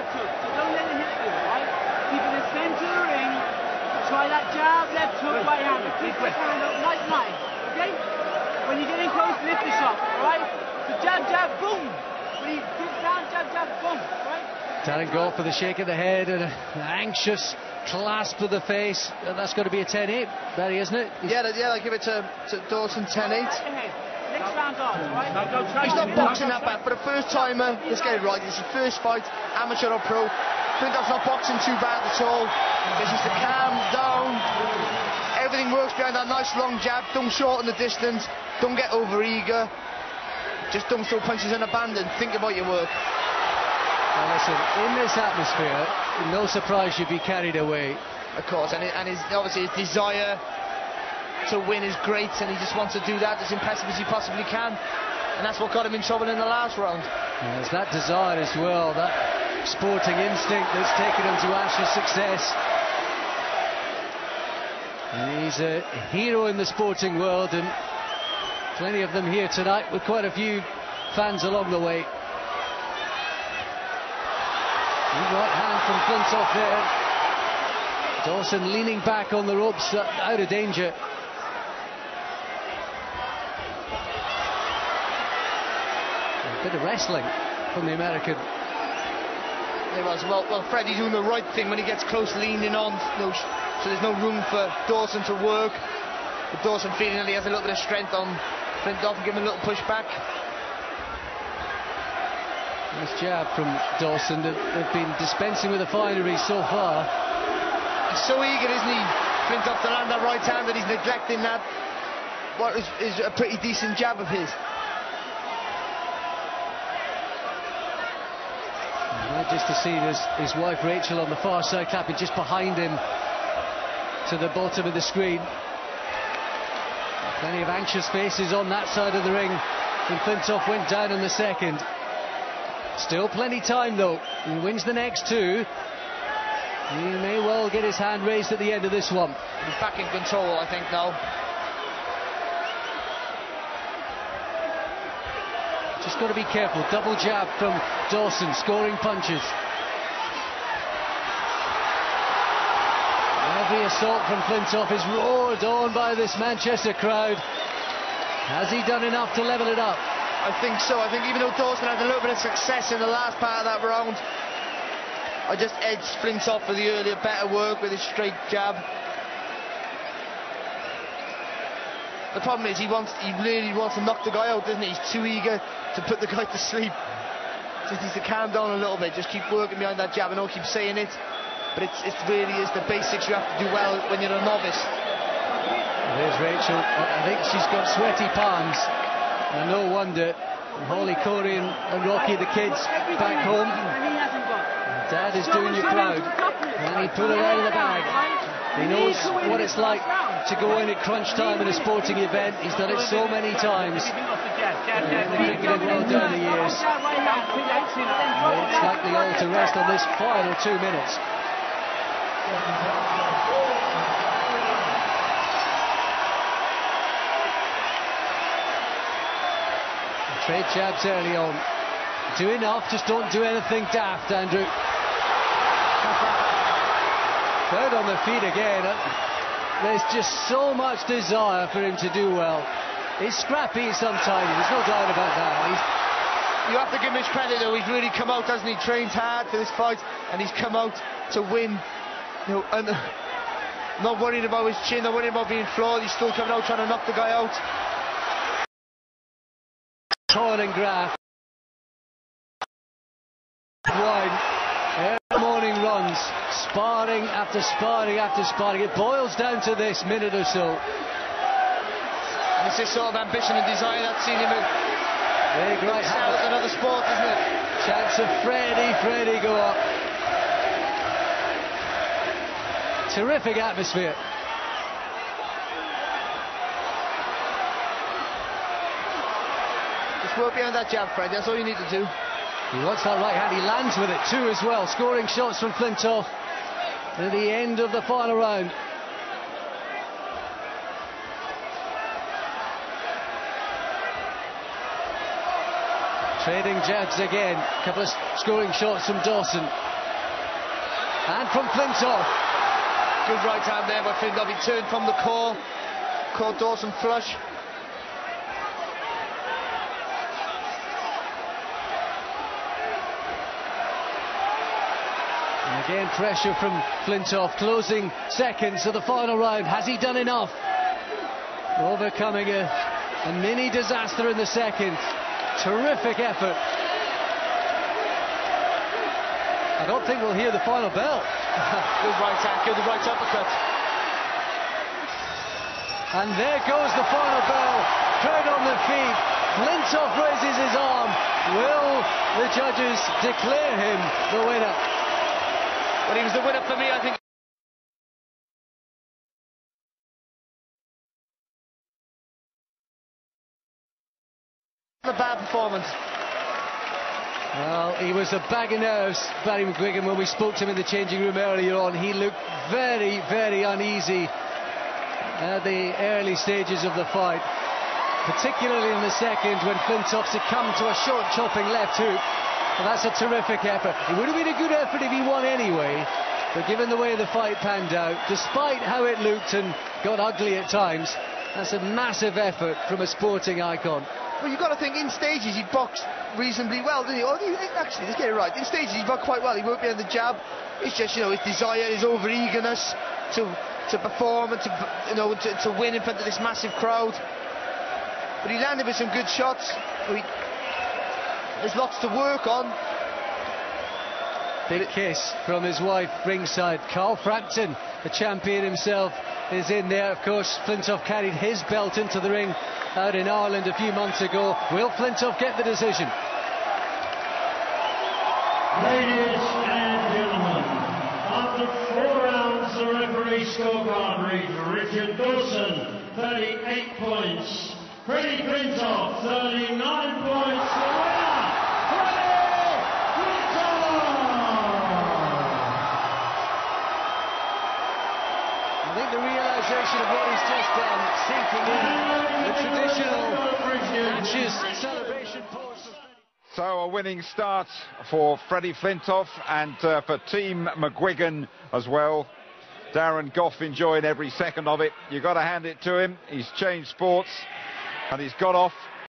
left hook, so don't let him hit you, right? Keep in the center of the ring, try that jab, left hook, right hand, keep that hand up, nice, okay? When you get in close, lift the shot, alright? So jab, jab, boom! When he dips down, jab, jab, boom, alright? Telling go for the shake of the head and an anxious clasp of the face. That's got to be a 10-8, Barry, isn't it? Yeah, I'll give it to Dawson, 10-8. Next round on, right? He's not boxing that bad. For a first timer, let's get it right. It's his first fight, amateur or pro. Flintoff's not boxing too bad at all. It's just to calm down. Everything works behind that nice long jab. Don't shorten the distance. Don't get over eager. Just don't throw punches and abandon. Think about your work. Well, listen, in this atmosphere, no surprise you'd be carried away. Of course, and obviously his desire to win is great, and he just wants to do that as impressive as he possibly can, and that's what got him in trouble in the last round. Yeah, it's that desire as well, that sporting instinct that's taken him to Ash's success. And he's a hero in the sporting world, and plenty of them here tonight, with quite a few fans along the way. Right hand from Flintoff there. Dawson leaning back on the ropes, out of danger. A bit of wrestling from the American. There was, well, Freddy doing the right thing when he gets close, leaning on, so there's no room for Dawson to work. But Dawson feeling that he has a little bit of strength on Flintoff and give him a little push back. Nice jab from Dawson. They've been dispensing with the finery so far. He's so eager, isn't he, Flintoff, to land that right hand, that he's neglecting that. What is a pretty decent jab of his. Just to see his wife Rachel on the far side clapping just behind him to the bottom of the screen. Plenty of anxious faces on that side of the ring when Flintoff went down in the second. Still plenty time though. He wins the next two. He may well get his hand raised at the end of this one. He's back in control, I think, now. Just got to be careful. Double jab from Dawson, scoring punches. Every assault from Flintoff is roared on by this Manchester crowd. Has he done enough to level it up? I think so. I think even though Dawson had a little bit of success in the last part of that round, I just edged Flintoff for the earlier better work with his straight jab. The problem is he really wants to knock the guy out, doesn't he? He's too eager to put the guy to sleep. Just needs to calm down a little bit. Just keep working behind that jab. I know I keep saying it, but it really is the basics you have to do well when you're a novice. There's Rachel. I think she's got sweaty palms. And no wonder. Holly, Corey and Rocky, the kids, back home. Dad is doing you proud. And he pulled it out of the bag. He knows what it's like to go in at crunch time in a sporting event. He's done it so many times. And they've taken it well down the years. It's likely all to rest on this final 2 minutes. Trade jabs early on. Do enough, just don't do anything daft, Andrew. Third on the feet again. There's just so much desire for him to do well. He's scrappy sometimes, there's no doubt about that. You have to give him his credit though, he's really come out, hasn't he? Trained hard for this fight, and he's come out to win. You know, and not worrying about his chin, not worrying about being flawed, he's still coming out trying to knock the guy out. Cohen and Graf. Wine. Every morning runs. Sparring after sparring after sparring. It boils down to this minute or so. And it's this sort of ambition and desire that's seen him Big right hand. It's another sport, isn't it? Chance of Freddy go up. Terrific atmosphere. Work behind that jab, Fred, that's all you need to do. He wants that right hand, he lands with it too as well, scoring shots from Flintoff at the end of the final round. Trading jabs again. A couple of scoring shots from Dawson. And from Flintoff. Good right hand there by Flintoff. He turned from the core. Caught Dawson flush. And again pressure from Flintoff. Closing seconds of the final round. Has he done enough? Overcoming a mini disaster in the second. Terrific effort. I don't think we'll hear the final bell. Good right hand, good right uppercut. And there goes the final bell. Crowd on their feet. Flintoff raises his arm. Will the judges declare him the winner? Well, he was the winner for me, I think. A bad performance. Well, he was a bag of nerves, Barry McGuigan. When we spoke to him in the changing room earlier on, he looked very, very uneasy at the early stages of the fight, particularly in the second when Flintoff succumbed to a short chopping left hook. Well, that's a terrific effort. It would have been a good effort if he won anyway, but given the way the fight panned out, despite how it looked and got ugly at times, that's a massive effort from a sporting icon. Well, you've got to think, in stages he boxed reasonably well, didn't he? Or actually, let's get it right. In stages he boxed quite well. He worked behind the jab. It's just, his desire, his over-eagerness to perform and to win in front of this massive crowd. But he landed with some good shots. There's lots to work on. Big kiss from his wife ringside. Carl Frampton, the champion himself, is in there. Of course, Flintoff carried his belt into the ring out in Ireland a few months ago. Will Flintoff get the decision? Ladies and gentlemen, after 4 rounds, the referee scorecard reads Richard Dawson, 38 points. Freddie Flintoff, 39 points. The winner, Freddie Flintoff! I think the realisation of what he's just done, sinking in the traditional matches celebration pose. So a winning start for Freddie Flintoff and for Team McGuigan as well. Darren Goff enjoying every second of it. You've got to hand it to him. He's changed sports and he's got off